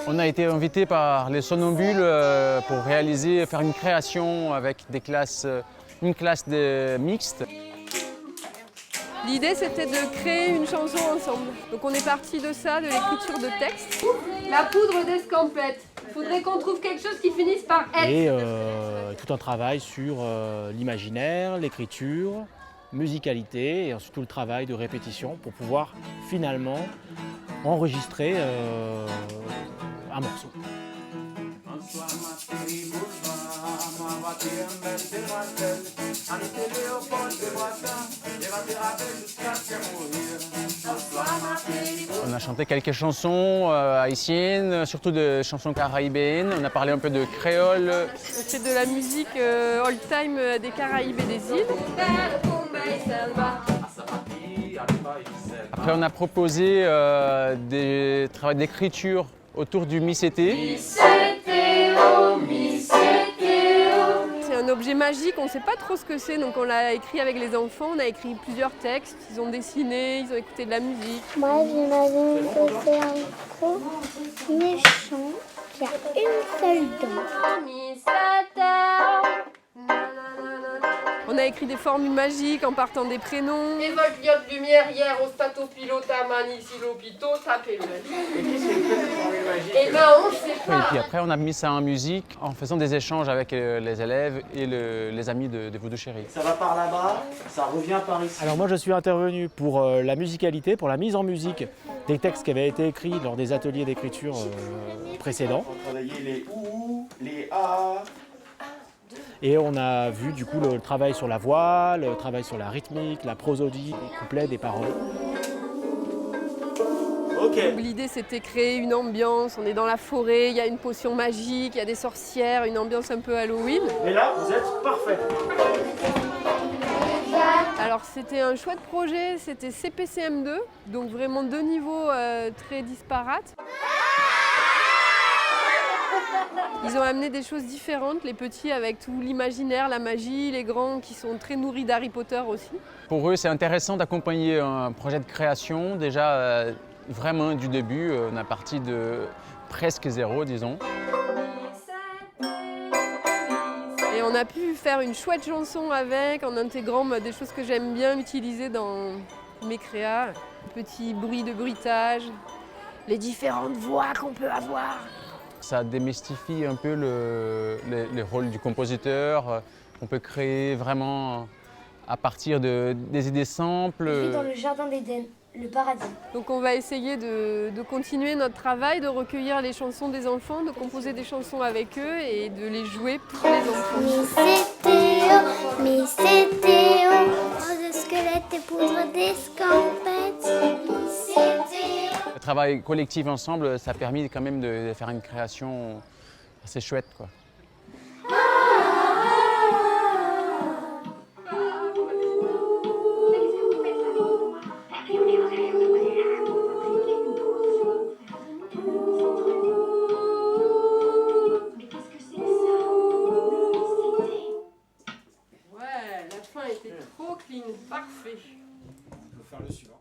On a été invité par les Somnambules pour faire une création avec une classe mixte. L'idée, c'était de créer une chanson ensemble. Donc on est parti de ça, de l'écriture de texte. La poudre d'escampette. Il faudrait qu'on trouve quelque chose qui finisse par « Et être ». tout un travail sur l'imaginaire, l'écriture, musicalité et ensuite tout le travail de répétition pour pouvoir finalement enregistrer un morceau. On a chanté quelques chansons haïtiennes, surtout des chansons caraïbéennes. On a parlé un peu de créole. C'est de la musique old-time des Caraïbes et des îles. Après, on a proposé des travaux d'écriture autour du Missété. C'est un objet magique, on ne sait pas trop ce que c'est, donc on l'a écrit avec les enfants, on a écrit plusieurs textes, ils ont dessiné, ils ont écouté de la musique. Moi, j'imagine que c'est un gros méchant qui a une seule dent. On a écrit des formules magiques en partant des prénoms. Évoque liot lumière hier au stato pilota mani silopito tapé. Et qu'est-ce que fait cette formule magique? Eh ben on sait Et pas. puis après, on a mis ça en musique en faisant des échanges avec les élèves et les amis de Voodoo Chéri. Ça va par là-bas, ça revient par ici. Alors moi je suis intervenu pour la musicalité, pour la mise en musique des textes qui avaient été écrits lors des ateliers d'écriture précédents. On va travailler les ou, les a. Et on a vu du coup le travail sur la voix, le travail sur la rythmique, la prosodie, les couplets, des paroles. Ok. L'idée c'était créer une ambiance, on est dans la forêt, il y a une potion magique, il y a des sorcières, une ambiance un peu Halloween. Et là, vous êtes parfait. Alors c'était un chouette projet, c'était CPCM2, donc vraiment deux niveaux très disparates. Ils ont amené des choses différentes, les petits avec tout l'imaginaire, la magie, les grands qui sont très nourris d'Harry Potter aussi. Pour eux, c'est intéressant d'accompagner un projet de création. Déjà, vraiment du début, on a parti de presque zéro, disons. Et on a pu faire une chouette chanson avec, en intégrant des choses que j'aime bien utiliser dans mes créas. Petits bruits de bruitage, les différentes voix qu'on peut avoir. Ça démystifie un peu les rôles du compositeur. On peut créer vraiment à partir des idées simples. Je suis dans le jardin d'Éden, le paradis. Donc on va essayer de continuer notre travail, de recueillir les chansons des enfants, de composer des chansons avec eux et de les jouer pour les enfants. Miss Théo, oh, de squelette et poudre d'escampette. Le travail collectif ensemble, ça a permis quand même de faire une création assez chouette, quoi. Ouais, la fin était trop clean, parfait. On peut faire le suivant.